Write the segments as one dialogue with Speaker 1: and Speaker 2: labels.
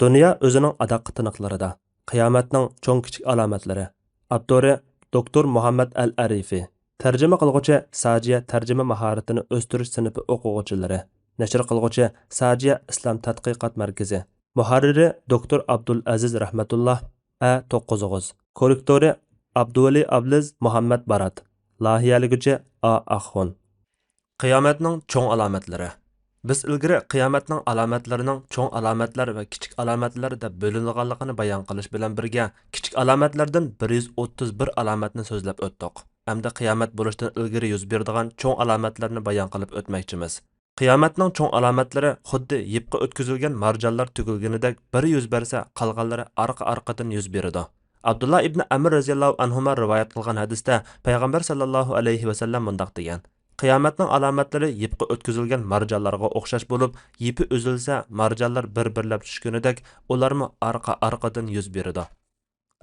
Speaker 1: Dünya özünün adaqı tınıqlarida. Qiyomatning cho'ng kichik alomatlari. Avtori Doktor Muhammad Al-Arifi. Tarjima qilguvchi Sajiya tarjima mahoratini o'stirish sinfi o'quvchilari. Nashr qilguvchi Sajiya Islom tadqiqot markazi. Muharriri Doktor Abdul Aziz Rahmatullah A9. Korrektori Abduvali Abliz Muhammad Barat. Lahiyaligüchi A Axun. Qiyomatning cho'ng alomatlari. Biz ilgari qiyomatning alomatlarining cho'ng alomatlar va kichik alomatlar deb bo'linganligini bayon qilish bilan birga kichik alomatlardan 131 alomatni so'zlab o'tdik. Hamda qiyomat bo'lishdan ilgari yuz beradigan cho'ng alomatlarni bayon qilib o'tmoqchimiz. Qiyomatning cho'ng alomatlari xuddi yipqa o'tkazilgan marjonlar tugilganidek biri yuz bersa, qolganlari orqa-orqadan yuz beradi. Abdullah ibn Amr roziyallohu anhu rivoyat qilgan hadisda payg'ambar sallallohu alayhi va sallam mundaq degan: Qiyomatning alomatlari yipqa o'tkazilgan marjonlarga o'xshash bo'lib, yipi uzilsa, marjonlar bir-birlab tushganidek, ularmi orqa-orqadan yuz beradi.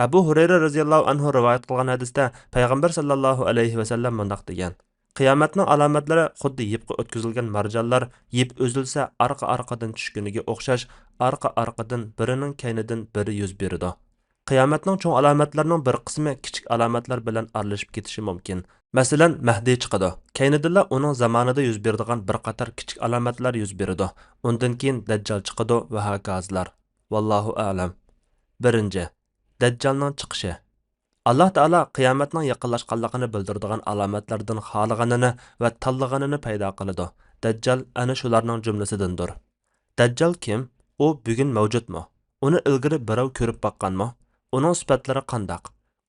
Speaker 1: Abu Hurayra roziyallohu anhu rivoyat qilgan hadisda payg'ambar sallallohu alayhi va sallam mundaq degan: Qiyomatning alomatlari xuddi yipqa o'tkazilgan marjonlar yip uzilsa, orqa-orqadan tushganiga o'xshash, orqa-orqadan birining kaynidan biri yuz beradi. Qiyomatning cho'ng alomatlarining bir qismi kichik alomatlar bilan aralashib ketishi mumkin. Masalan, Mahdi chiqadi. Keynidilla uning zamonida yuz beradigan bir qator kichik alomatlar yuz beradi. Undan keyin Dajjal chiqadi va hokazolar. Vallohu a'lam. 1. Dajjalning chiqishi. Alloh taolo qiyomatning yaqinlashganligini bildiradigan alomatlardan xoliganini va tanlaganini paydo qiladi. Dajjal ana shularning jumlasidandir. Dajjal kim? U bugun mavjudmi? Uni ilgari birov ko'rib boqqanmi? Uning sifatlari qandaq?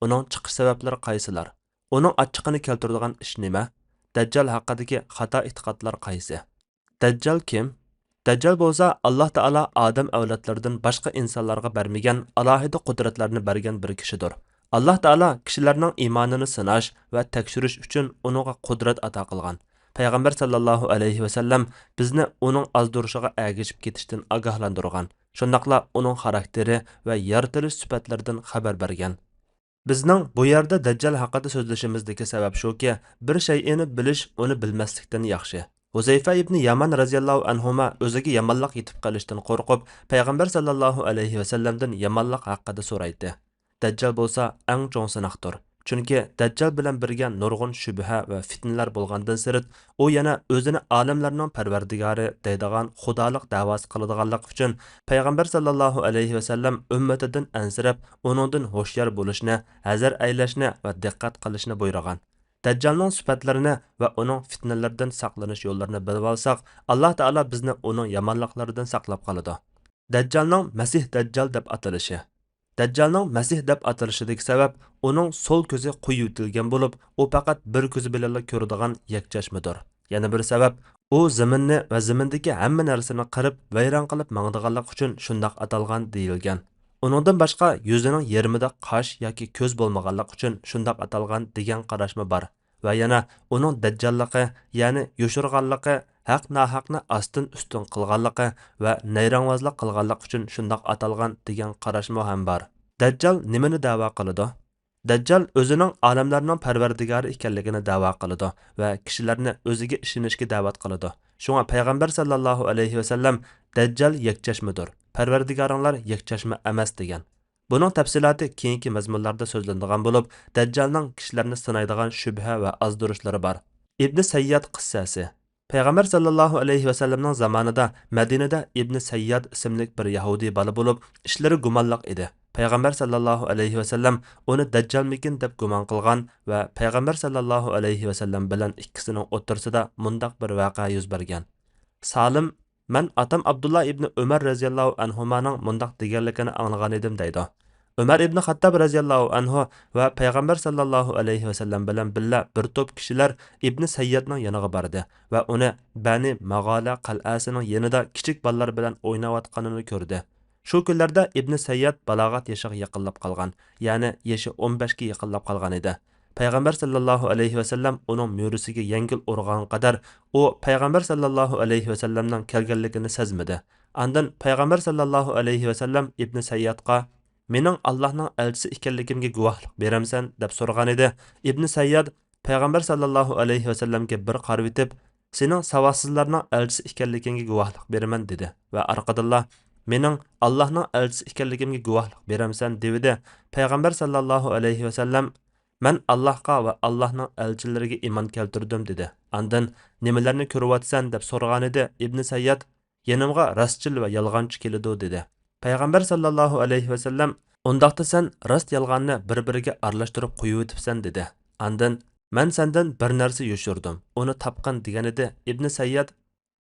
Speaker 1: Uning chiqish sabablari qaysilar? Uning achchiqini keltiradigan ish nima? Dajjal haqidagi xato e'tiqodlar qaysi? Dajjal kim? Dajjal bo'lsa Alloh taolo odam avlodlaridan boshqa insonlarga bermagan alohida qudratlarni bergan bir kishidir. Alloh taolo kishilarning iymonini sinash va tekshirish uchun uningga qudrat ato qilgan. Payg'ambar sallallohu alayhi va sallam bizni uning ozdirishiga ergishib ketishdan ogohlantirgan. Shundaqla uning xarakteri va yaratilish sifatlaridan xabar bergan. Bizning bu yerda Dajjal haqida so'zlashimizdagi sabab shuki, bir shay'ini bilish uni bilmaslikdan yaxshi. Huzayfa ibn Yaman radhiyallohu anhuma o'ziga yomonlik yetib qolishdan qo'rqib, payg'ambar sallallohu alayhi va sallamdan yomonlik haqida so'raydi. Dajjal bo'lsa eng cho'ng sinoqdir. Chunki Dajjal bilan birga nurg'un shubha va fitnalar bo'lgandan sirt, u yana o'zini olamlarning parvardigori deydigan xudolik da'vosi qiladiganlik uchun payg'ambar sallallohu alayhi va sallam ummatidan ansirab, uningdan hoshyor bo'lishni, hazar aylashni va diqqat qilishni buyurgan. Dajjalning sifatlarini va uning fitnalardan saqlanish yo'llarini bilib olsak, Alloh taolo bizni uning yomonliklaridan saqlab qoladi. Dajjalning Masih Dajjal deb atalishi. Dajjalning Masih deb atilishidagi sabab uning so'l ko'zi quyutilgan bo'lib, u faqat bir ko'zi bilan ko'radigan yakchashmidir. Yana bir sabab, u zaminni va zamindagi hamma narsani qirib, vayron qilib mangdiganlik uchun shundoq atalgan deyilgan. Uningdan boshqa yuzining yarmida qosh yoki ko'z bo'lmaganlik uchun shundoq atalgan degan qarashma bor. Va yana uning dajjalligi, ya'ni yoshirganligi, haq nahaqni astin ustun qilganligi va nayrangvozlik qilganlik uchun shundoq atalgan degan qarashma ham bor. Dajjal nimani da'vo qiladi? Dajjal o'zining olamlarning parvardigori ekanligini da'vo qiladi va kishilarni o'ziga ishonishga da'vat qiladi. Shunga payg'ambar sallallohu alayhi va sallam Dajjal yakchashmidir, parvardigoringlar yakchashma emas degan. Buning tafsiloti keyingi mazmunlarda so'zlanadigan bo'lib, Dajjalning kishilarni sinaydigan shubha va azdirishlari bor. Ibn Sayyad qissasi. Payg'ambar sallallohu alayhi va sallamning zamonida Madinada Ibn Sayyad ismli bir yahudi bola bo'lib, ishlari gumonliq edi. Payg'ambar sallallohu alayhi va sallam uni dajjalmikin deb gumon qilgan va payg'ambar sallallohu alayhi va sallam bilan ikkisining o'rtasida mundaq bir voqea yuz bergan. Salim, men atam Abdullah ibn Umar radhiyallohu anhumaning mundaq deganligini anglagan edim deydi. Umar ibn Xattab radhiyallohu anhu va payg'ambar sallallohu alayhi va sallam bilan billa bir to'p kishilar Ibn Sayyadning yoniga bordi va uni Bani Mag'ala qal'asining yanida kichik bolalar bilan o'ynayotganini ko'rdi. Shu kunlarda Ibn Sayyad balog'at yoshiga yaqinlab qolgan, ya'ni yoshi 15 ga yaqinlab qolgan edi. Payg'ambar sallallohu alayhi va sallam uning mo'risiga yengil urgan qadar u payg'ambar sallallohu alayhi va sallamning kelganligini sezmadi. Andan payg'ambar sallallohu alayhi va sallam Ibn Sayyadga "Mening Allohning elchisi ekanligimga guvohlik beramsan?" deb so'ragan edi. Ibn Sayyad payg'ambar sallallohu alayhi va sallamga bir qarab etib, "Sening savodsizlarning elchisi ekanligingga guvohlik beraman" dedi va orqadan mening Allohning elchisi ekanligimga guvohlik beramsan dedi. Payg'ambar sallallohu alayhi vasallam men Allohga va Allohning elchilariga iymon keltirdim dedi. Andan nimalarni ko'ryapsan deb so'ragan edi. Ibn Sayyad yanimga rostchil va yolg'onchi keladi dedi. Payg'ambar sallallohu alayhi vasallam undaqda sen rost yolg'onni bir-biriga aralashtirib qo'yib o'tibsan dedi. Andan men sendan bir narsa yo'shirdim. Uni topqin degan edi. Ibn Sayyad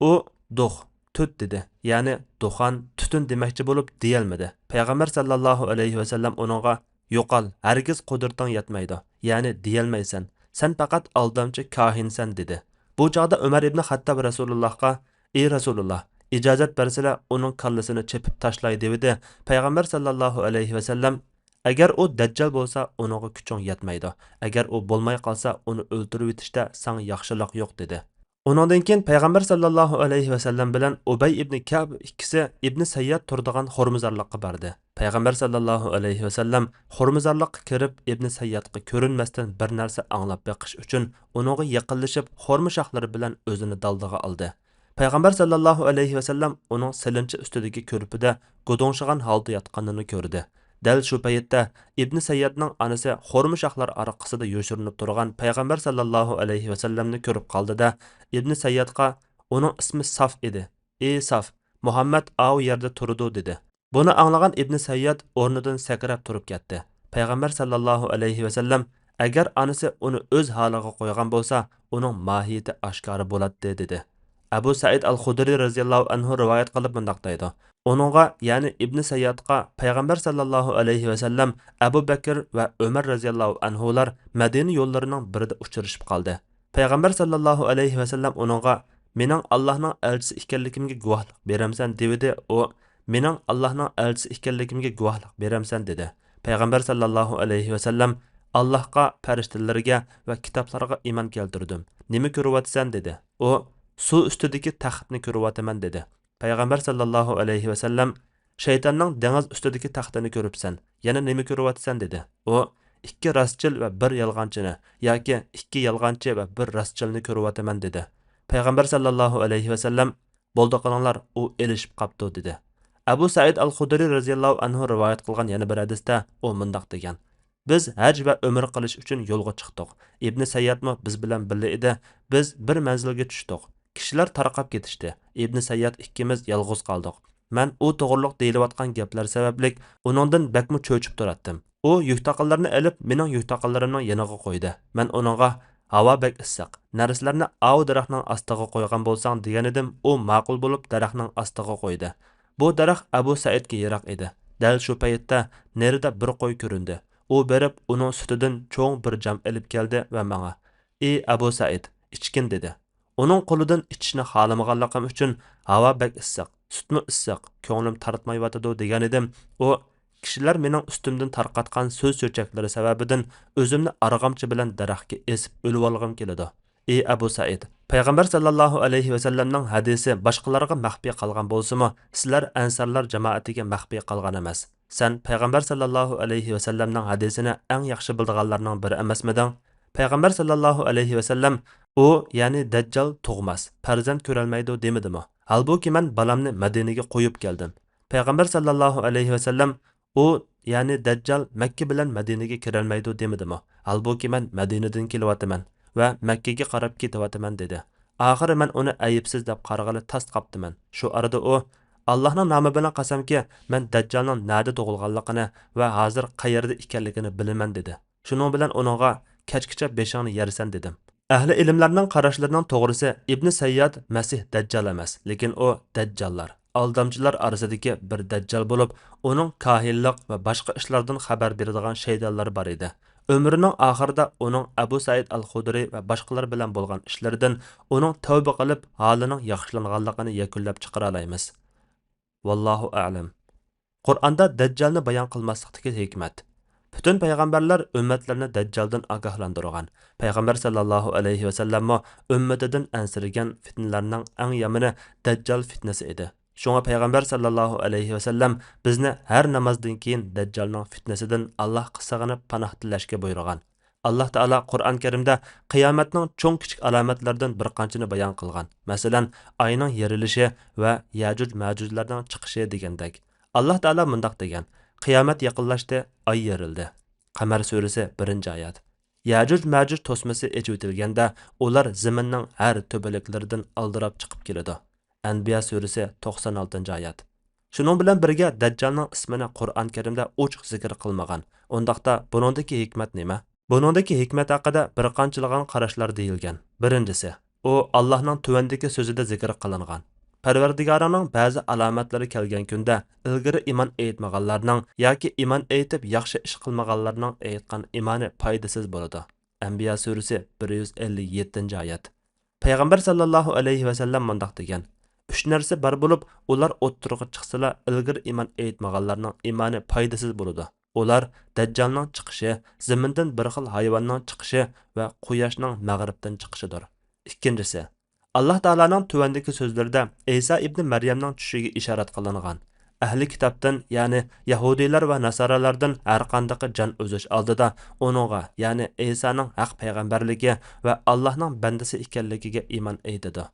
Speaker 1: u duh tut dedi. Ya'ni duxan tutun demoqchi bo'lib deyolmadi. Payg'ambar sallallohu alayhi vasallam uningga yo'qol, hargiz qudrating yetmaydi. Ya'ni deyolmaysan. Sen faqat aldamchi kahinsan dedi. Bu chaqda Umar ibn Xattob Rasulullohga: "Ey Rasululloh, ijozat bersalar uning kallasini chepib tashlay" dedi. Payg'ambar sallallohu alayhi vasallam: "Agar u dajjal bo'lsa, uningga kuching yetmaydi. Agar u bo'lmay qolsa, uni o'ldirib etishda sang yaxshilik yo'q" dedi. Uningdan keyin payg'ambar sallallohu alayhi vasallam bilan Ubay ibn Ka'b ikkisi Ibn Sayyad turdigan xurmizorlikqa bordi. Payg'ambar sallallohu alayhi vasallam xurmizorlikqa kirib Ibn Sayyadga ko'rinmasdan bir narsa anglab beqish uchun uningga yaqinlashib xurma shoxlari bilan o'zini daldiga oldi. Payg'ambar sallallohu alayhi vasallam uning silinchi ustidagi ko'rpida go'dongshigan holda yotganini ko'rdi. Dal shu paytda Ibn Sayyadning onasi xurma shoxlar orqasida yo'shirinib turgan payg'ambar sallallohu alayhi vasallamni ko'rib qoldi-da, Ibn Sayyadga uning ismi Saf edi. "Ey Saf, Muhammad av yerda turdi" dedi. Buni anglagan Ibn Sayyad o'rnidan sakrab turib ketdi. Payg'ambar sallallohu alayhi vasallam agar onasi uni o'z holiga qo'ygan bo'lsa, uning mohiyati oshkora bo'ladi dedi. Abu Said al-Xudri radhiyallohu anhu rivoyat qilib bundoq deydi. Onunğa, ya'ni Ibn Sayyadga payg'ambar sallallohu alayhi vasallam, Abu Bakr va Umar radhiyallohu anhular Madina yo'llarining birida uchrashib qoldi. Payg'ambar sallallohu alayhi vasallam onunğa "Mening Allohning elchisi ekanligimga guvohlik beramsan" dedi. U "Mening Allohning elchisi ekanligimga guvohlik beramsan" dedi. Payg'ambar sallallohu alayhi vasallam Allohga, farishtalarga va kitoblarga iymon keltirdim. "Nima ko'ryapsan" dedi. U "Suv ustidagi taxtni ko'ryapman" dedi. Payg'ambar sallallohu alayhi vasallam "Shaytonning dengiz ustidagi taxtini ko'ribsan. Yana nima ko'ryapsan" dedi. U "Ikki rostchil va bir yolg'onchini yoki ikki yolg'onchi va bir rostchilni ko'ryapman" dedi. Payg'ambar sallallohu alayhi vasallam "Bo'ldi qilinglar, u elishib qopti" dedi. Abu Said al-Xudri radhiyallohu anhu rivoyat qilgan yana bir hadisda u mundoq degan: "Biz haj va umr qilish uchun yo'lga chiqdik. Ibn Sayyadmi biz bilan birga edi. Biz bir manzilga tushdik. Kishilar tarqab ketishdi. Ibn Sayyad ikkimiz yolg'iz qoldik. Men u to'g'riliq deyilayotgan gaplar sababli uningdan bakmi cho'chib turatdim. U yuk taqinlarni olib, mening yuk taqinlarimning yoniga qo'ydi. Men uningga havo bek issiq. Narsalarni av daraxtning ostiga qo'ygan bo'lsang degan edim. U ma'qul bo'lib daraxtning ostiga qo'ydi. Bu daraxt Abu Saidga yiroq edi. Dal shu paytda nerida bir qo'y ko'rindi. U berib uning sutidan cho'ng bir jam olib keldi va menga: "Ey Abu Said, ichkin" dedi. Uning qo'lidan ichishni xohlamaganligim uchun havo bek issiq, sutmi issiq, ko'nglim tartmayotidi degan edim. U kishilar mening ustimdan tarqatgan so'z so'chaklari sababidan o'zimni arg'amchi bilan daraxtga esib o'lib olg'im keladi. Ey Abu Said, payg'ambar sallallohu alayhi vasallamning hadisi boshqalarga maxfiy qolgan bo'lsa-mu, sizlar ansarlar jamoatiga maxfiy qolgan emas. Sen payg'ambar sallallohu alayhi vasallamning hadisini eng yaxshi bildiganlarning biri emasmiding? Payg'ambar sallallohu alayhi vasallam u, ya'ni Dajjal tug'mas, farzand ko'rolmaydi demidimi? Halbuki men balamni Madinaga qo'yib keldim. Payg'ambar sallallohu alayhi vasallam u, ya'ni Dajjal Makka bilan Madinaga kirolmaydi demidimi? Halbuki men Madinadan kelyapman va Makkaga qarab ketyapman dedi. Oxiri men uni ayibsiz deb qarag'ali tas qaptiman. Shu arada u Allohning nomi bilan qasamki, men Dajjalning nada tug'ilganligini va hozir qayerda ekanligini bilaman dedi. Shuning bilan uningga kechgacha beshingni yersan dedim. Ahli ilmlarning qarashlarining to'g'risi Ibn Sayyad Masih Dajjal emas, lekin u dajjallar, aldamchilar orasidagi bir dajjal bo'lib, uning kahinlik va boshqa ishlardan xabar beradigan shaytonlar bor edi. Ömrünün oxirida uning Abu Said al-Xudri va boshqalar bilan bo'lgan ishlaridan uning tavba qilib, holining yaxshilanganligini yakunlab chiqara olamiz. Vallohu a'lam. Qur'onda Dajjalni bayon qilmaslikdagi hikmat. Bütün payg'ambarlar ummatlarni Dajjaldan ogohlantirgan. Payg'ambar sallallohu alayhi va sallam ummatidan ansirgan fitnalarning eng yomoni Dajjal fitnasi edi. Shunga payg'ambar sallallohu alayhi va sallam bizni har namozdan keyin Dajjalning fitnasidan Allohga sig'inib panoh tilashga buyurgan. Alloh taolo Qur'on Karimda qiyomatning cho'ng kichik alomatlaridan bir qanchani bayon qilgan. Masalan, oyning yerilishi va Yajuj Majujlarning chiqishi degandek. alloh taolo mundoq degan: qiyomat yaqinlashdi, oy yerildi. Qamar surasi 1-oyat. Yajuj Majuj to'smasi echitilganda ular zaminning har to'baliklaridan aldirab chiqib keladi. Anbiya surasi 96-oyat. Shuning bilan birga Dajjalning ismini Qur'on Karimda ochiq zikr qilmagan. Undaqda buningdagi hikmat nima? Buningdagi hikmat haqida bir qanchalagan qarashlar deyilgan. Birinchisi, u Allohning tuvandagi so'zida zikr qilingan. Parvardigorining ba'zi alomatlari kelgan kunda ilgari iymon etmaganlarning yoki iymon etib yaxshi ish qilmaganlarning aytgan iymoni foydasiz bo'ladi. Anbiya surasi 157-oyat. Payg'ambar sallallohu alayhi va sallam mundaq degan: uch narsa bor bo'lib, ular o'ttirg'i chiqsalar, ilgari iymon etmaganlarning iymoni foydasiz bo'ladi. Ular Dajjalning chiqishi, zamindan bir xil hayvonning chiqishi va quyoshning mag'ribdan chiqishidir. Ikkinchisi, Alloh taolaning tuvandagi so'zlarida Isa ibn Maryamning tushiga ishorat qilingan. Ahli kitobdan, ya'ni Yahudiylar va Nasaralardan har qanday jon o'zish oldida uningga, ya'ni Isaning haq payg'ambarligi va Allohning bandasi ekanligiga iymon etadi.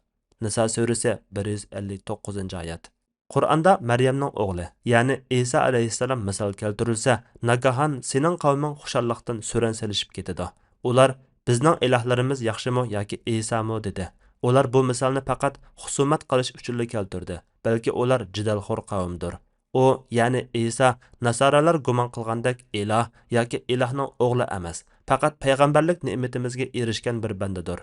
Speaker 1: Nisa surasi 159-oyat. Qur'onda Maryamning o'g'li, ya'ni Isa alayhissalom misol keltirilsa, nagahan sening qavming xushalliqdan suran selishib ketadi. Ular bizning ilahlarimiz yaxshimi yoki Isa'mi dedi. Ular bu misolni faqat husumat qilish uchun keltirdi, balki ular jidalxo'r qavmdir. U, ya'ni Isa, Nasaralar gumon qilgandek iloh yoki ilohning o'g'li emas, faqat payg'ambarlik ne'matimizga erishgan bir bandadir.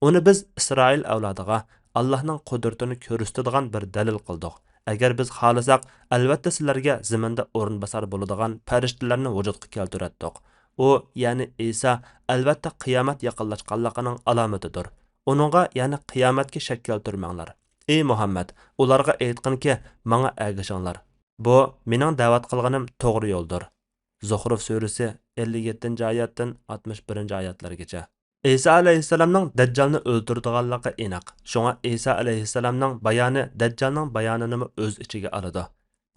Speaker 1: Uni biz Isroil avlodiga Allohning qudratini ko'rsatadigan bir dalil qildik. Agar biz xohlasak, albatta sizlarga zaminda o'rinbosar bo'ladigan farishtalarni vujudga keltirdik. U, ya'ni Isa, albatta qiyomat yaqinlashganligining alomatidir. Uningga, ya'ni qiyomatga shak keltirmanglar. Ey Muhammad, ularga aytqinki, menga ergashinglar. Bu mening da'vat qilganim to'g'ri yo'ldir. Zuhruf surasi 57-oyatdan 61-oyatlargacha. İsa alayhissalamning Dajjalni o'ldirdiganligi aniq. Shunga İsa alayhissalamning bayoni Dajjalning bayonini o'z ichiga oladi.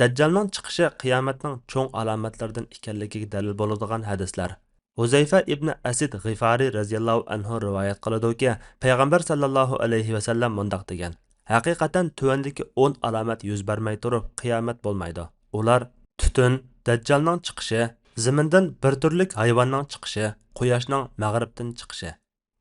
Speaker 1: Dajjalning chiqishi qiyomatning cho'ng alomatlaridan ekanligiga dalil bo'ladigan hadislar. Huzayfa ibn Asid G'ifari radhiyallohu anhu rivoyat qiladi-ki, payg'ambar sallallohu alayhi va sallam mundaq degan: haqiqatan tuvandagi 10 alomat yuz bermay turib qiyomat bo'lmaydi. Ular tutun, Dajjalning chiqishi, zamindan bir turlik hayvonning chiqishi, quyoshning mag'ribdan chiqishi.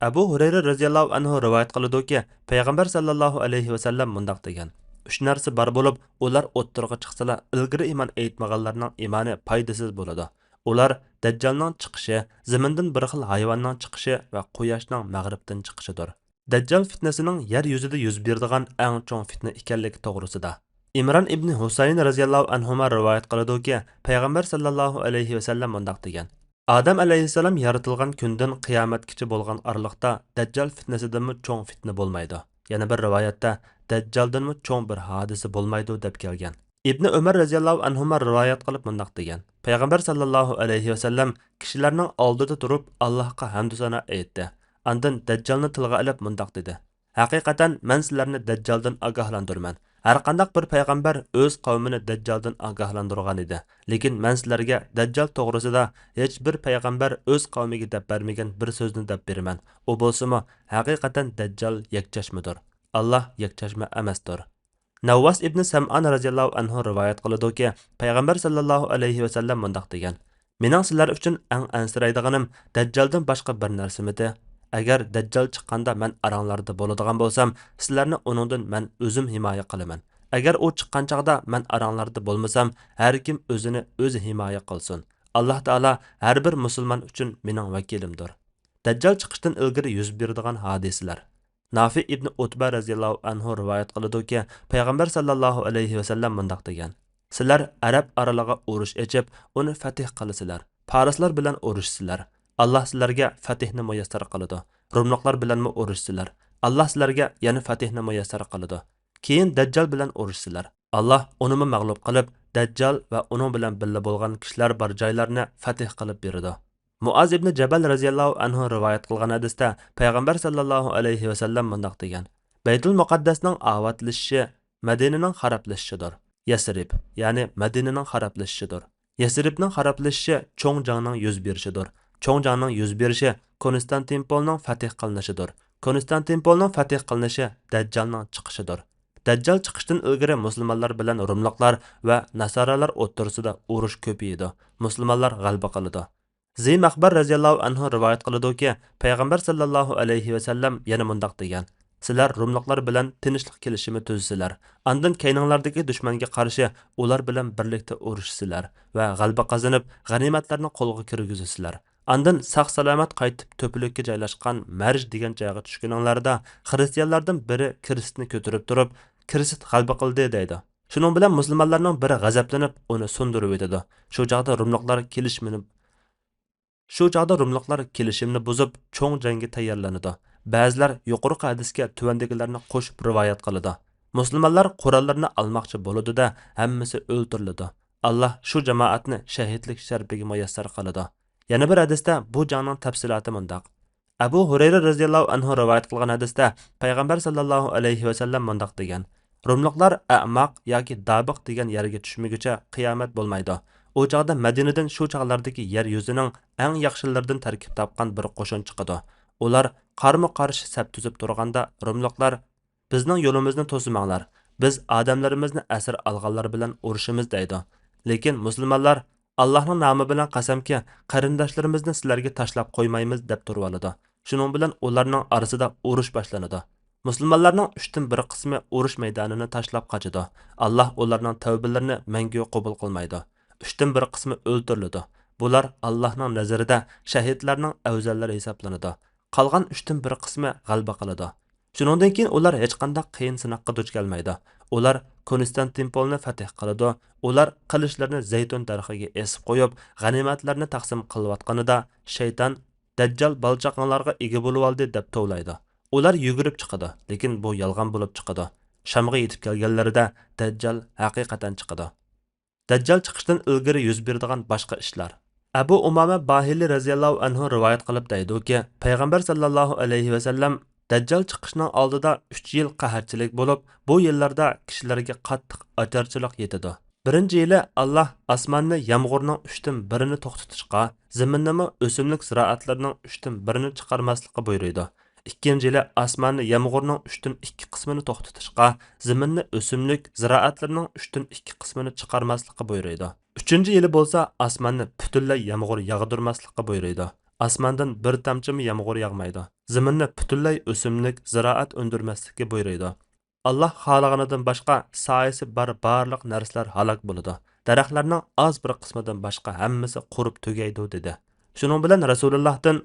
Speaker 1: Abu Hurayra radhiyallohu anhu rivoyat qiladi-ki, payg'ambar sallallohu alayhi va sallam mundaq degan: uch narsa bor bo'lib, ular o'ttirg'i chiqsalar, ilgari iymon etmaganlarning iymoni foydasiz bo'ladi. Ular Dajjalning chiqishi, zamindan bir xil hayvonning chiqishi va quyoshning mag'ribdan chiqishidir. Dajjal fitnasining yer yuzida yuz beradigan eng cho'ng fitna ekanligi to'g'risida İmran ibn Husayn radhiyallohu anhuma rivoyat qiladi-ki, payg'ambar sallallohu alayhi va sallam mundaq degan: Adam alayhissalom yaratilgan kundan qiyomatgacha bo'lgan oraliqda Dajjal fitnasidanmi cho'ng fitna bo'lmaydi. Yana bir rivoyatda Dajjaldanmi cho'ng bir hodisa bo'lmaydi deb kelgan. İbn Umar radhiyallohu anhuma rivoyat qilib mundaq degan: payg'ambar sallallohu alayhi va sallam kishilarning oldida turib Allohga hamd sano aytdi. Andan Dajjalni tilga olib mundaq dedi: haqiqatan men sizlarni Dajjaldan ogohlantirman. Har qanday bir payg'ambar o'z qavmini Dajjaldan ogohlantirgan edi. Lekin men sizlarga Dajjal to'g'risida hech bir payg'ambar o'z qavmiga deb bermagan bir so'zni deb beraman. U bo'lsa-mu, haqiqatan Dajjal yakchashmidir. Alloh yakchashma emasdir. Navvas ibn Sam'an radhiyallohu anhu rivoyat qiladi-ki, payg'ambar sallallohu alayhi va sallam mundaq degan: mening sizlar uchun eng ansiraydiganim Dajjaldan boshqa bir narsamidi? Agar Dajjal chiqqanda men aranglarda bo'ladigan bo'lsam, sizlarni uningdan men o'zim himoya qilaman. Agar u chiqqan chaqda men aranglarda bo'lmasam, har kim o'zini o'zi himoya qilsin. Alloh taolo har bir musulmon uchun mening vakilimdir. Dajjal chiqishdan ilgari yuz beradigan hodisalar. Nafi ibn Utba radhiyallohu anhu rivoyat qiladi-ki, payg'ambar sallallohu alayhi va sallam mundaq degan: sizlar arab oralig'iga urush echib, uni fatih qilasizlar. Farislar bilan urushsizlar. Allah sizlarga fatihni muyassar qiladi. Rumliqlar bilanmi urushsizlar. Allah sizlarga yana fatihni muyassar qiladi. Keyin Dajjal bilan urushsizlar. Allah unimi mag'lub qilib, Dajjal va uning bilan birga bo'lgan kishilar bor joylarni fatih qilib beradi. Muaz ibn Jabal radhiyallohu anhu rivoyat qilgan hadisda payg'ambar sallallohu alayhi va sallam mundaq degan: Baytul Muqaddasning avatlashishi Madinaning xarablashishidir. Yasrib, ya'ni Madinaning xarablashishidir. Yasribning xarablashishi cho'ng jangning yuz berishidir. Cho'ng jangning yuz berishi Konstantinopolning fatih qilinishidir. Konstantinopolning fatih qilinishi Dajjalning chiqishidir. Dajjal chiqishdan ilgari musulmonlar bilan rumliqlar va nasoralar o'rtasida urush ko'paydi. Musulmonlar g'alaba qiladi. Zeyn Mahbar radhiyallohu anhu rivoyat qiladi-ki, payg'ambar sallallohu alayhi va sallam yana mundaq degan: "Sizlar rumliqlar bilan tinchlik kelishimi tuzsizlar. Andan keyninglardagi dushmanga qarshi ular bilan birlikda urushsizlar va g'alaba qozonib, g'animatlarni qo'lga kirgizsizlar. Andan saq-salomat qaytib to'pilikka joylashgan Marj degan joyga tushganinglarda xristianlardan biri Kristni ko'tarib turib, Krist g'alaba qildi deydi. Shuning bilan musulmonlarning biri g'azablanib, uni sundirib o'tadi. Shu chaqda rumliqlar kelishimni buzib, cho'ng jangga tayyorlanadi. Ba'zilar yuqorqi hadisga tuvandagilarni qo'shib rivoyat qiladi. Musulmonlar qurollarni olmoqchi bo'ladi-da, hammasi o'ldiriladi. Alloh shu jamoatni shahidlik sharbiga muyassar qiladi. Yana bir hadisda bu jangning tafsiloti mundaq. Abu Hurayra radhiyallohu anhu rivoyat qilgan hadisda payg'ambar sallallohu alayhi va sallam mundaq degan: "Rumliqlar a'maq yoki dabiq degan yerga tushmaguncha qiyomat bo'lmaydi." O chaqda Madinadan shu chaqlardagi yer yuzining eng yaxshilaridan tarkib topgan bir qo'shin chiqadi. Ular qarma-qarshi saf tuzib turganda rumliqlar: "Bizning yo'limizni to'simanglar. Biz odamlarimizni asir olganlar bilan urushimiz" deydi. Lekin musulmonlar Allohning nomi bilan qasamki, qarindoshlarimizni sizlarga tashlab qo'ymaymiz deb turib oladi. Shuning bilan ularning orasida urush boshlanadi. Musulmonlarning 3dan 1 qismi urush maydonini tashlab qochadi. Alloh ularning tavbalarini mangu qabul qilmaydi. 3dan 1 qismi o'ldiriladi. Bular Allohning nazarida shahidlarning afzallari hisoblanadi. Qolgan 3dan 1 qismi g'alaba qiladi. Shuningdan keyin ular hech qanday qiyin sinoqqa duch kelmaydi. Ular Konstantinopolni fath qiladi. Ular qilichlarni zaytun daraxiga esib qo'yib, g'animatlarni taqsim qilayotganida shayton Dajjal balchaqonlarga ega bo'lib oldi deb tovlaydi. Ular yugurib chiqadi, lekin bu yolg'on bo'lib chiqadi. Shamga yetib kelganlarida Dajjal haqiqatan chiqadi. Dajjal chiqishdan ilgari yuz beradigan boshqa ishlar. Abu Umama Bahili radhiyallohu anhu rivoyat qilib deydi-ki, payg'ambar sallallohu alayhi va sallam Dajjal chiqishning oldida 3 yil qaharchilik bo'lib, bu yillarda kishilarga qattiq ocharchilik yetadi. Birinchi yili Alloh osmonni yomg'irning 3dan 1 to'xtatishga, zaminni o'simlik ziroatlarining 3dan 1 chiqarmaslikka buyurdi. Ikkinchi yili osmonni yomg'irning 3dan 2 qismini to'xtatishga, zaminni o'simlik ziroatlarining 3dan 2 qismini chiqarmaslikka buyurdi. Uchinchi yili bo'lsa osmonni butunlay yomg'ir yog'dirmaslikka buyurdi. Osmondan bir tomchimi yomg'ir yog'maydi. Zaminni butunlay o'simlik ziroat undirmaslikka buyurdi. Alloh xoliganidan boshqa soyasi barliq narsalar halok bo'ladi. Daraxtlarning oz bir qismidan boshqa hammasi qurib tugaydi dedi. Shuning bilan Rasulullohdan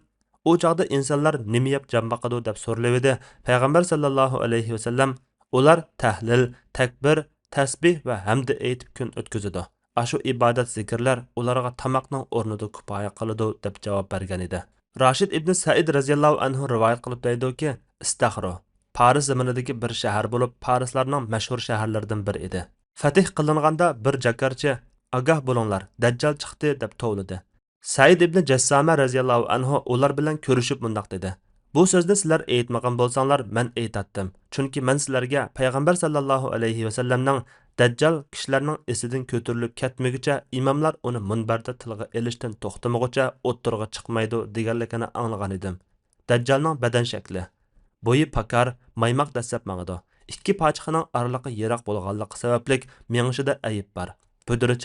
Speaker 1: u chaqda insonlar nima yeb jon boqadi deb so'raladi. Payg'ambar sallallohu alayhi va sallam ular tahlil, takbir, tasbih va hamd aytib kun o'tkazadi. Ashu ibodat zikrlar ularga tamoqning o'rnida kifoya qiladi deb javob bergan edi. Rashid ibn Said radhiyallohu anhu rivoyat qilib deydi-ki, Istaxro Paris zaminidagi bir shahar bo'lib, Parislarning mashhur shaharlaridan biri edi. Fatih qilinganda bir jakarchi "Agah bo'linglar, Dajjal chiqdi" deb tovladi. Said ibn Jassama radhiyallohu anhu ular bilan ko'rishib mundaq dedi: "Bu so'zni sizlar aytmagan bo'lsanglar, men aytatdim. Chunki men sizlarga payg'ambar sallallohu alayhi va sallamning Dajjal kishilarning esidan ko'tarilib ketmaguncha, imomlar uni munbarda tilga elishdan to'xtamaguncha o'ttirga chiqmaydi deganligini anglagan edim. Dajjalning badan shakli, bo'yi pakar, maymoq dastlab mangadi. Ikki pochxaning oraliqi yiroq bo'lganligi sababli mengishida ayib bor. Pudri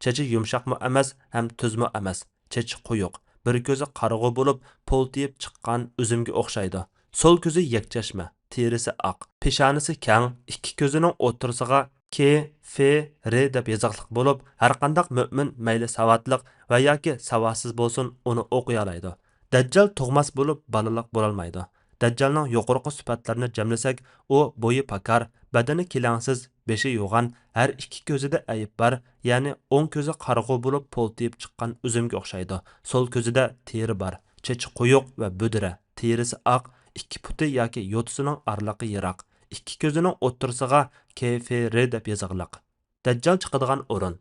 Speaker 1: chachi yumshoqmi emas, ham tuzmi emas. Chechi quyuq, bir ko'zi qarag'u bo'lib, poltiyib chiqqan uzumga o'xshaydi. Sol ko'zi yakchashma, terisi oq, peshonasi kang, ikki ko'zining o'rtasiga K.F.R. deb yoziqliq bo'lib, har qanday mo'min mayli savodliq va yoki savodsiz bo'lsin, uni o'qiy oladi. Dajjal tug'mas bo'lib, balaliq bo'la olmaydi. Dajjalning yuqorqi sifatlarini jamlasak, u bo'yi pakar, badani kelangsiz, beshi yo'g'on, har ikki ko'zida ayib bor, ya'ni o'ng ko'zi qarag'u bo'lib poltiyib chiqqan uzumga o'xshaydi. Sol ko'zida teri bor, chechi quyuq va budra, terisi oq, ikki puti yoki yo'tisining oraliqi yiroq, ikki ko'zining o'ttirisiga KFR deb yozilgan. Dajjal chiqadigan o'rin.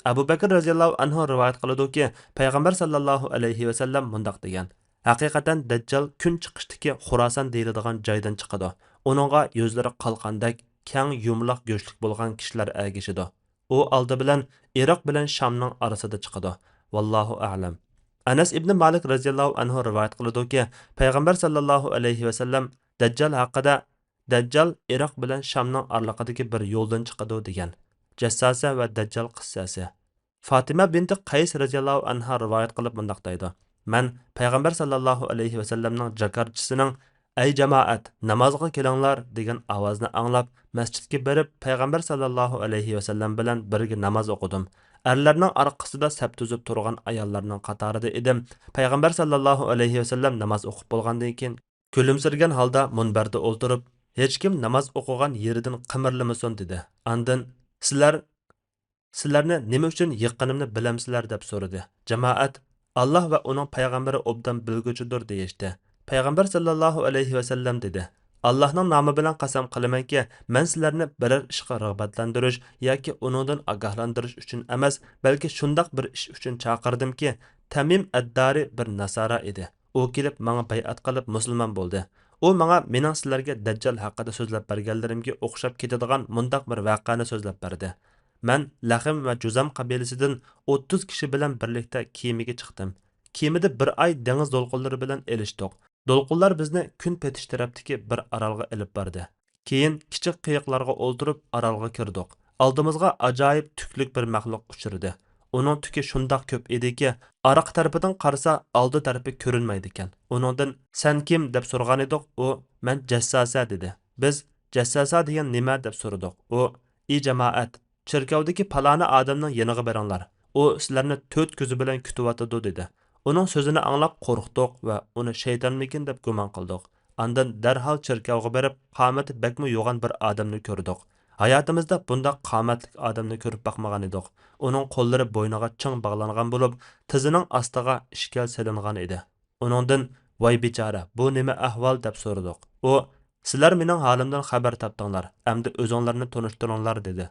Speaker 1: Abu Bakr radhiyallohu anhu rivoyat qiladi-ki, payg'ambar sallallohu alayhi va sallam mundaq degan: Haqiqatan Dajjal kun chiqishdagi Xuroson deyiladigan joydan chiqadi. Uningga yuzlari qalqandek, keng yumloq go'shlik bo'lgan kishilar ergashidi. U oldi bilan Iroq bilan Shamning orasida chiqadi. Vallohu a'lam. Anas ibn Malik radhiyallohu anhu rivoyat qiladi-ki, payg'ambar sallallohu alayhi va sallam Dajjal haqida Dajjal Iroq bilan Shamning oraliqidagi bir yo'ldan chiqadi degan. Jassasa va Dajjal qissasi. Fatima binti Qays radhiyallohu anha rivoyat qilib mundaq deydi. Men payg'ambar sallallohu alayhi vasallamning jakarchisining "Ey jamoat, namozga kelinglar" degan ovozni anglab, masjidga borib payg'ambar sallallohu alayhi vasallam bilan birga namoz o'qidim. Erlarning orqasida saf tuzib turgan ayollarning qatorida edim. Payg'ambar sallallohu alayhi vasallam namoz o'qib bo'lgandan keyin kulimsirgan holda munbarda o'ltirib, hech kim namoz o'qigan yeridan qimirlamasin dedi. Andin sizlarni nima uchun yiqqanimni bilamsizlar deb so'radi. Jamoat Alloh va uning payg'ambari obdan bilguchidir deyishdi. Payg'ambar sallallohu alayhi vasallam dedi. Allohning nomi bilan qasam qilamanki, men sizlarni biror ishga rag'batlantirish yoki uningdan ogohlantirish uchun emas, balki shundoq bir ish uchun chaqirdimki, Tamim ad-Dari bir nasara edi. U kelib menga bay'at qilib musulmon bo'ldi. U menga mening sizlarga Dajjal haqida so'zlab berganlarimga o'xshab ketadigan mundaq bir voqeani so'zlab berdi. Men Laxim va Juzam qabilasidan 30 kishi bilan birlikda kemiga chiqdim. Kemida bir oy dengiz to'lqinlari bilan elishdik. To'lqinlar bizni kun petish tarafdagi bir orolga ilib bordi. Keyin kichik qiyiqlarga o'ltirib orolga kirdik. Oldimizga ajoyib tuklik bir maxluq uchirdi. Uning tuki shundoq ko'p ediki, ariq tarafidan qarasa oldi tarafi ko'rinmaydi ekan. Uningdan "Sen kim?" deb so'ragan edik. U "Men Jassasa" dedi. Biz "Jassasa degan nima?" deb so'radik. U "Ey jamoat, cherkovdagi paloni odamning yoniga beringlar. U sizlarni 4 ko'zi bilan kutyotidi" dedi. Uning so'zini anglab qo'rqdik va uni shaytonmikin deb gumon qildik. Andan darhol cherkovga borib, qomati bakmi yo'g'on bir odamni ko'rdik. Hayotimizda bundoq qomatli odamni ko'rib boqmagan edik. Uning qo'llari bo'yniga ching bog'langan bo'lib, tizining ostiga ishkal solingan edi. Uningdan "Voy bechora, bu nima ahvol?" deb so'radik. U "Sizlar mening holimdan xabar topdinglar. Endi o'zinglarni tanishtiringlar" dedi.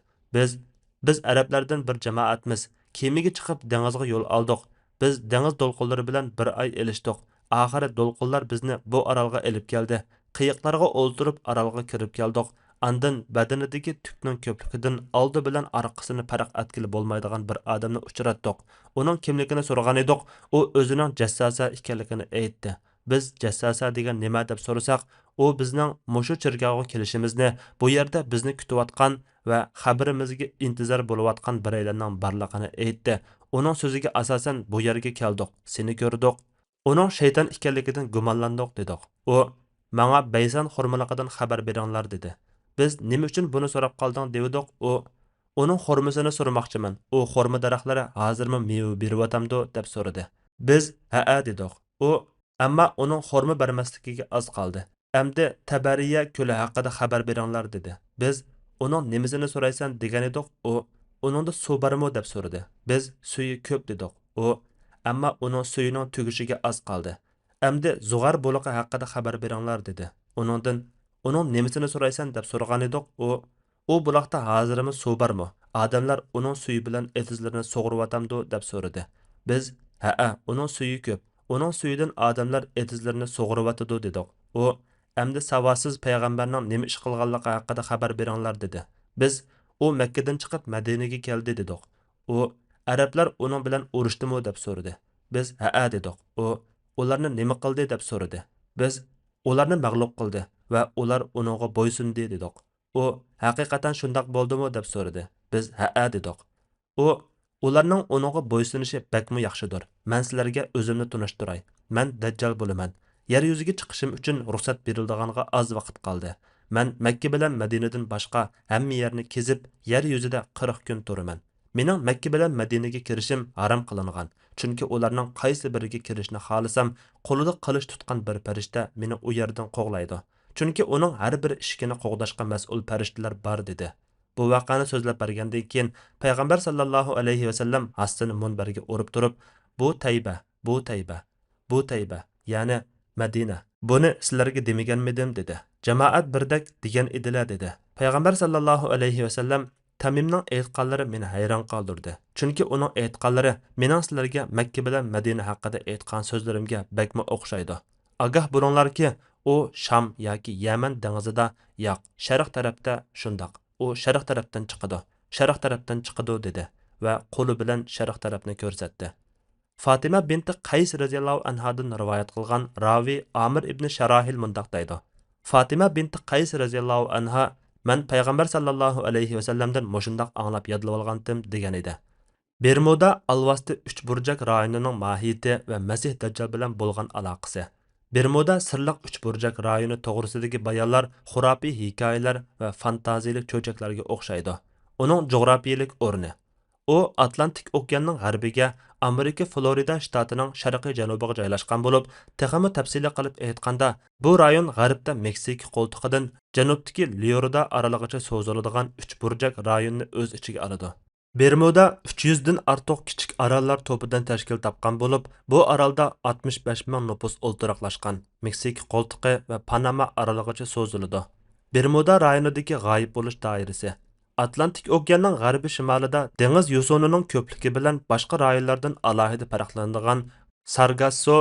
Speaker 1: Biz arablardan bir jamoatmiz. Kemiga chiqib dengizga yo'l oldik. Biz dengiz to'lqinlari bilan bir oy elishdik. Oxiri to'lqinlar bizni bu orolga elib keldi. Qiyiqlarga o'ltirib orolga kirib keldik. Andin badanidagi tukning ko'pligidan oldi bilan orqasini farq etkili bo'lmaydigan bir odamni uchratdik. Uning kimligini so'ragan edik. U o'zining Jassasa ekanligini aytdi. Biz Jassasa degan nima deb so'rasak, u bizning mushu cherkovga kelishimizni, bu yerda bizni kutayotgan va xabarimizga intizor bo'layotgan biraylarning borligini aytdi. Uning so'ziga asosan bu yerga keldik, seni ko'rdik. Uning shayton ekanligidan gumonlandik dedik. U menga Baysan xurmaligidan xabar beringlar dedi. Biz nima uchun buni so'rab qoldik dedik. U uning xurmasini so'ramoqchiman. U xurma daraxtlari hozirmi meva beryapti deb so'radi. Biz ha dedik. U ammo uning xurma bermasligiga oz qoldi. Endi Tabariya ko'li haqida xabar beringlar dedi. Biz uning nimasini so'raysan degan edik. U uningda suv bormi deb so'radi. Biz suvi ko'p dedik. U ammo uning suyining tugishiga oz qoldi. Endi Zug'ar bo'liqi haqida xabar beringlar dedi. Uning nimasini so'raysan deb so'ragan edik. U buloqda hozirmi suv bormi? Odamlar uning suvi bilan etizlarini sug'uryapti deb so'radi. Biz ha uning suvi ko'p. Uning suyidan odamlar etizlarini sug'uryapti dedik. U endi savosiz payg'ambarning nima ish qilganligi haqida xabar beringlar dedi. Biz u Makkadan chiqib Madinaga keldi dedik. U arablar uning bilan urushdimi deb so'radi. Biz ha dedik. U ularni nima qildi deb so'radi. Biz ularni mag'lub qildi va ular uningga bo'ysundi dedik. U haqiqatan shundoq bo'ldimi deb so'radi. Biz ha dedik. U ularning uningga bo'ysunishi bakmi yaxshidir. Men sizlarga o'zimni tunishtiray. Men Dajjal bo'laman. Yer yuziga chiqishim uchun ruxsat berildiganiga oz vaqt qoldi. Men Makka bilan Madinadan boshqa hamma yerni kezib, yer yuzida 40 kun turaman. Mening Makka bilan Madinaga kirishim haram qilingan. Chunki ularning qaysi biriga kirishni xohlasam, qo'lida qilich tutgan bir farishta meni u yerdan qo'g'laydi. Chunki uning har bir ishini qo'g'dashga mas'ul farishtalar bor dedi. Bu voqeani so'zlab bergandan keyin payg'ambar sallallohu alayhi vasallam hastini munbarga urib turib, bu tayba, ya'ni Madina. Buni sizlarga demaganmidim dedi. Jamoat birdak degan edilar dedi. Payg'ambar sallallohu alayhi vasallam Tamimning aytganlari meni hayron qoldirdi. Chunki uning aytganlari mening sizlarga Makka bilan Madina haqida aytgan so'zlarimga bakma o'xshaydi. Agah bo'linglarki, u Sham yoki Yaman dengizida yo'q, sharq tarafda shundoq. U sharq tarafdan chiqadi dedi va qo'li bilan sharq tarafni ko'rsatdi. Fatima binti Qays radhiyallohu anhadan rivoyat qilgan ravi Amir ibn Sharohil mundaq deydi. Fatima binti Qays radhiyallohu anha "Men payg'ambar sallallohu alayhi vasallamdan mushundoq anglab yodlab olgandim" degan edi. Bermuda alvasti uchburchak rayonining mohiyati va Masih Dajjal bilan bo'lgan aloqasi. Bermuda sirliq uchburchak rayoni to'g'risidagi bayonlar xurafiy hikoyalar va fantaziyalik cho'chaklarga o'xshaydi. Uning jug'rafiyalik o'rni. U Atlantik okeanining g'arbiga, Amerika Florida shtatining sharqiy janubiga joylashgan bo'lib, texmi tafsili qilib aytganda, bu rayon g'arbda Meksika qo'ltig'idan janubdagi Liorida oraligacha so'ziladigan uchburchak rayonni o'z ichiga oladi. Bermuda 300 dan ortiq kichik orollar to'pidan tashkil topgan bo'lib, bu orolda 65 ming nupus o'ltiraqlashgan. Meksika qo'ltig'i va Panama oraligacha so'ziladi. Bermuda rayonidagi g'oyib bo'lish doirasi Atlantik okeanining g'arbiy shimolida dengiz yosonining ko'pligi bilan boshqa rayonlardan alohida farqlanadigan Sargasso,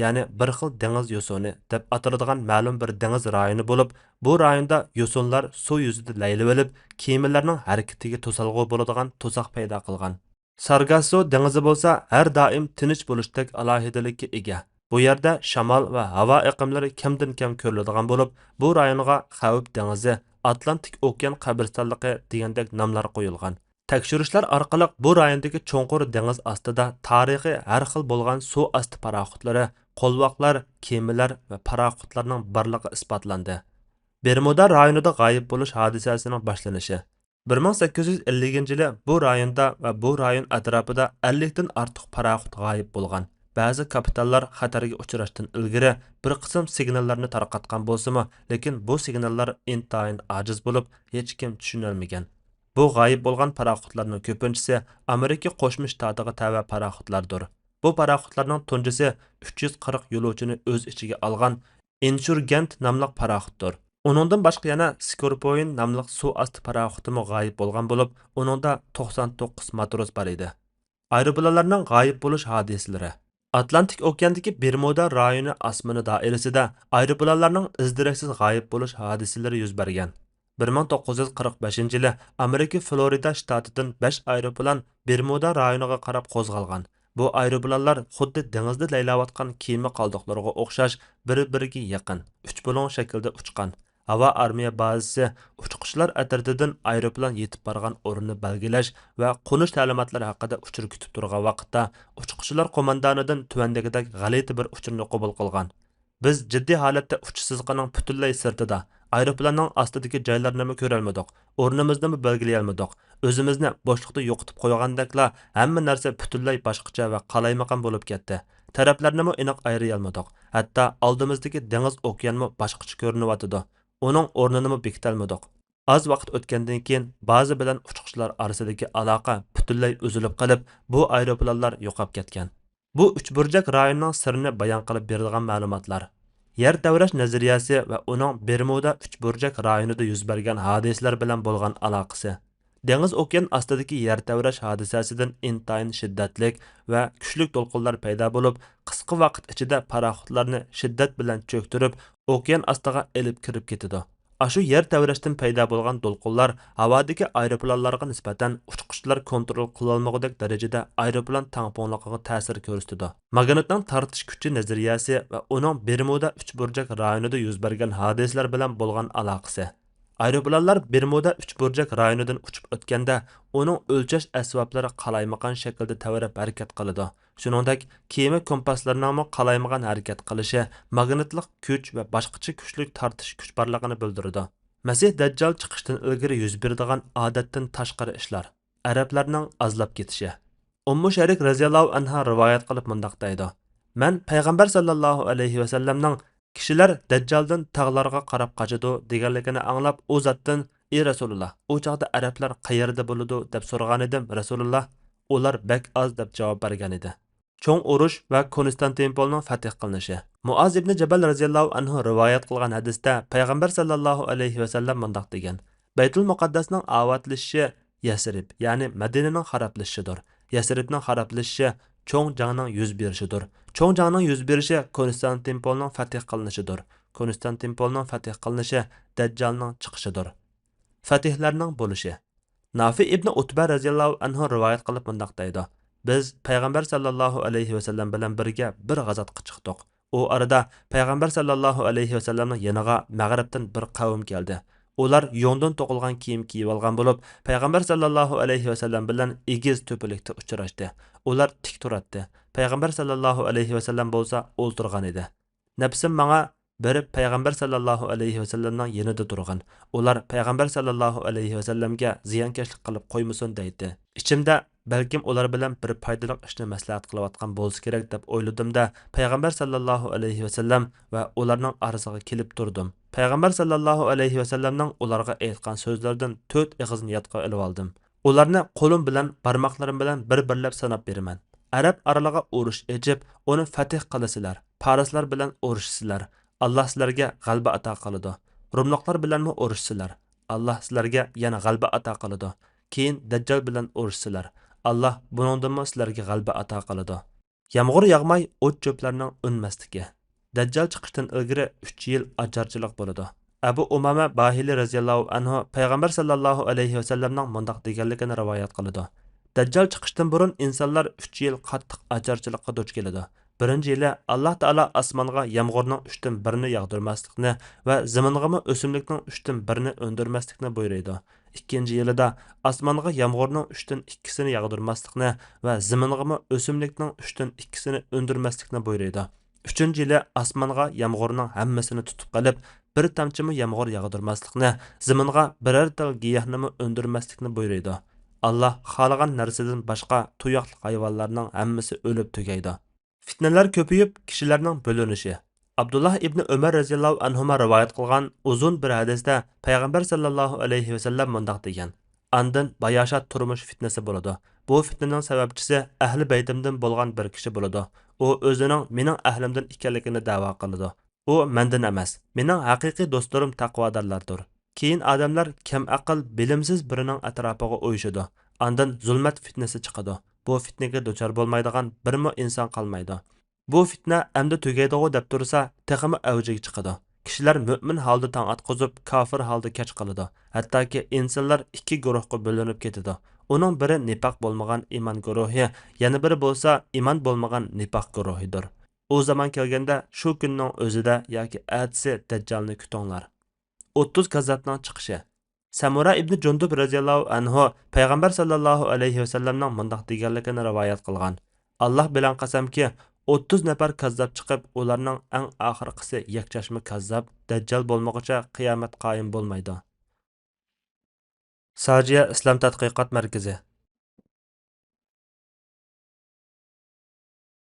Speaker 1: ya'ni bir xil dengiz yosoni deb ataladigan ma'lum bir dengiz rayoni bo'lib, bu rayonda yosonlar suv yuzida laylab olib, kemalarning harakatiga to'salg'u bo'ladigan to'saq paydo qilgan. Sargasso dengizi bo'lsa, har doim tinch bo'lishdek alohidalikka ega. Bu yerda shamol va havo iqlimlari kamdan kam ko'riladigan bo'lib, bu rayonga Xavf dengizi, Atlantik okean qabristonligi degandek nomlar qo'yilgan. Tekshirishlar orqali bu rayondagi cho'nqur dengiz ostida tarixiy har xil bo'lgan suv osti paraxotlari, qo'lvoqlar, kemalar va paraxotlarning borligi isbotlandi. Bermuda rayonida g'oyib bo'lish hodisasining boshlanishi 1850-yili bu rayonda va bu rayon atrofida 50 dan ortiq paraxot g'oyib bo'lgan. Ba'zi kapitallar xatarga uchrashdan ilgari bir qism signallarni tarqatgan bo'lsa-mu, lekin bu signallar intayin ojiz bo'lib, hech kim tushunolmagan. Bu g'oyib bo'lgan paraxotlarning ko'pinchisi Amerika Qo'shma Shtatiga tava paraxotlardir. Bu paraxotlarning tunjisi 340 yo'lovchini o'z ichiga olgan Insurgent nomli paraxotdir. Uningdan boshqa yana Scorpion nomli suv osti paraxotimi g'oyib bo'lgan bo'lib, uningda 99 matros bor edi. Aeroplanlarning g'oyib bo'lish hodisalari Atlantik okeandagi Bermuda rayoni osmoni doirasida aeroplanlarning izdiraksiz g'oyib bo'lish hodisalari yuz bergan. 1945-yili Amerika Florida shtatidan 5 aeroplan Bermuda rayoniga qarab qo'zg'algan. Bu aeroplanlar xuddi dengizda laylayotgan kema qoldiqlariga o'xshash bir-biriga yaqin, uch bo'lon shaklda uchgan. Havo armiya bazasi uçqushlar atratidan aeroplan yetib borgan o'rinni belgilash va qo'nish ta'limotlari haqida uchur kutib turgan vaqtda uçqushlar qo'mondonidan tuvandagidek g'alati bir uchurni qabul qilgan. Biz jiddiy holatda uchsizqining butunlay sirtida aeroplanning ostidagi joylarni ko'rolmadik, o'rnimizni belgilay olmadik. O'zimizni bo'shliqda yo'qotib qo'ygandakla hamma narsa butunlay boshqacha va qalaymaqon bo'lib ketdi. Taraflarni aniq ayray olmadik. Hatto oldimizdagi dengiz okeanmi boshqacha ko'rinyotdi. Uning o'rnini bekitolmadik. Az vaqt o'tgandan keyin ba'zi bilan uçqushlar orasidagi aloqa butunlay uzilib qolib, bu aeroplanlar yo'qolib ketgan. Bu uchburchak rayonining sirini bayon qilib berilgan ma'lumotlar. Yer davrash nazariyasi va uning Bermuda uchburchak rayonida yuz bergan hodisalar bilan bo'lgan aloqasi. Dengiz okean ostidagi yer davrash hodisasidan intayin shiddatli va kuchli to'lqinlar paydo bo'lib, qisqa vaqt ichida paraxotlarni shiddat bilan cho'ktirib, okean ostiga elib kirib ketadi. Ashu yer davrashdan paydo bo'lgan to'lqinlar havodagi aeroplanlarga nisbatan uçqushlar kontrol qilolmagudek darajada aeroplan tamponligiga ta'sir ko'rsatadi. Magnitning tortish kuchi nazariyasi va uning Bermuda uchburchak rayonida yuz bergan hodisalar bilan bo'lgan aloqasi. Aeroplanlar Bermuda uchburchak rayonidan uchib o'tganda uning o'lchash asboblari qalaymaqon shaklda tavrab harakat qiladi. Shuningdek, kema kompaslarining qalaymaqon harakat qilishi magnitlik kuch va boshqacha kuchli tortish kuch borligini bildiradi. Masih Dajjal chiqishdan ilgari yuz beradigan odatdan tashqari ishlar. Arablarning azlab ketishi. Ummu Sharik radhiyallohu anha rivoyat qilib mundaq deydi: "Men payg'ambar sallallohu alayhi va sallamning kishilar Dajjaldan tog'larga qarab qochadi deganligini anglab, u zotdan: "Ey Rasululloh, u chaqda arablar qayerda bo'ladi?" deb so'ragan edim. Rasululloh: "Ular bek az" deb javob bergan edi. Cho'ng urush va Konstantinopolning fath qilinishi. Muaz ibn Jabal radhiyallohu anhu rivoyat qilgan hadisda payg'ambar sallallohu alayhi va sallam mundaq degan: "Baytul Muqaddasning avatlishi Yasrib, ya'ni Madinaning xarablashishidir. Yasribning xarablashishi cho'ng jangning yuz berishidir. Cho'ng jangning yuz berishi Konstantinopolning fath qilinishidir. Konstantinopolning fath qilinishi Dajjalning chiqishidir." Fatihlarning bo'lishi. Nafi ibn Utba radhiyallohu anhu rivoyat qilib mundaq deydi: "Biz payg'ambar sallallohu alayhi va sallam bilan birga bir g'azotga chiqdik. u arada payg'ambar sallallohu alayhi vasallamning yoniga mag'ribdan bir qavm keldi. Ular yo'ngdan to'qilgan kiyim kiyib olgan bo'lib, payg'ambar sallallohu alayhi vasallam bilan egiz to'pilikda uchrashdi. Ular tik turatdi. Payg'ambar sallallohu alayhi vasallam bo'lsa o'ltirgan edi. Nafsim menga berib payg'ambar sallallohu alayhi vasallamning yonida turgan. Ular payg'ambar sallallohu alayhi vasallamga ziyonkashlik qilib qo'ymasin deydi. Ichimda balkim ular bilan bir foydali ishni maslahat qilayotgan bo'lsa kerak deb o'yladimda, payg'ambar sallallohu alayhi vasallam va ularning orasiga kelib turdim. Payg'ambar sallallohu alayhi vasallamning ularga aytgan so'zlaridan 4 ig'izni yodga olib oldim. Ularni qo'lim bilan, barmoqlarim bilan bir-birlab sanab beraman. Arab aralig'a urush ejib, uni fatih qilasizlar. Farislar bilan urushsizlar. Allah sizlarga g'alaba ato qiladi. Rumloqlar bilanmi urushsizlar. Allah sizlarga yana g'alaba ato qiladi. Keyin Dajjal bilan urushsizlar. Allah buningdanmi sizlarga g'alaba ato qiladi. Yomg'ir yog'may o't cho'plarning unmasligi. Dajjal chiqishdan ilgari 3 yil ajarchilik bo'ladi. Abu Umama Bahili radhiyallohu anhu payg'ambar sallallohu alayhi vasallamning mundaq deganligini rivoyat qiladi. Dajjal chiqishdan burun insonlar 3 yil qattiq ajarchilikqa duch keladi. Birinchi yili Alloh taolo osmonga yomg'irning 3dan 1ni yog'dirmaslikni va zaminga o'simlikning 3dan 1ni o'ndirmaslikni buyuradi. Ikkinchi yilida osmonga yomg'irning 3dan 2sini yog'dirmaslikni va zaminga o'simlikning 3dan 2sini o'ndirmaslikni buyuradi. Uchinchi yili osmonga yomg'irning hammasini tutib qolib, bir tomchimi yomg'ir yog'dirmaslikni, zaminga biror tal giyohni o'ndirmaslikni buyuradi. Allah xohlagan narsadan boshqa tuyoqli hayvonlarning hammasi o'lib tugaydi. Fitnalar ko'payib, kishilarning bo'linishi. Abdullah ibn Umar radhiyallohu anhuma rivoyat qilgan uzun bir hadisda payg'ambar sallallohu alayhi vasallam mundaq degan: "Andin bayoshat turmush fitnasi bo'ladi. Bu fitnaning sababchisi ahli baytimdan bo'lgan bir kishi bo'ladi. U o'zining mening ahlimdan ekanligini da'vo qiladi. U mendan emas. Mening haqiqiy do'stlarim taqvodorlardir." Keyin odamlar kam aql, bilimsiz birining atrofiga o'yishadi. Andin zulmat fitnasi chiqadi. Bu fitnaga duchor bo'lmaydigan birmi inson qolmaydi. Bu fitna endi tugaydigu deb tursa, texmi avjiga chiqadi. Kishilar mo'min holda tong atqizib, kofir holda kech qiladi. Hattoki insonlar ikki guruhga bo'linib ketadi. Uning biri nifoq bo'lmagan iymon guruhi, yana biri bo'lsa iymon bo'lmagan nifoq guruhidir. U zaman kelganda shu kunning o'zida yoki atsi dajjalni kutinglar. 30 kazzabning chiqishi. Samura ibn Jundub radhiyallohu anhu payg'ambar sallallohu alayhi vasallamning mundaq deganligini rivoyat qilgan: "Alloh bilan qasamki, 30 nafar kazzab chiqib, ularning eng oxirgisi yakchashma kazzab, dajjal bo'lmoqcha qiyomat qoyim bo'lmaydi." Sajiya Islom tadqiqot markazi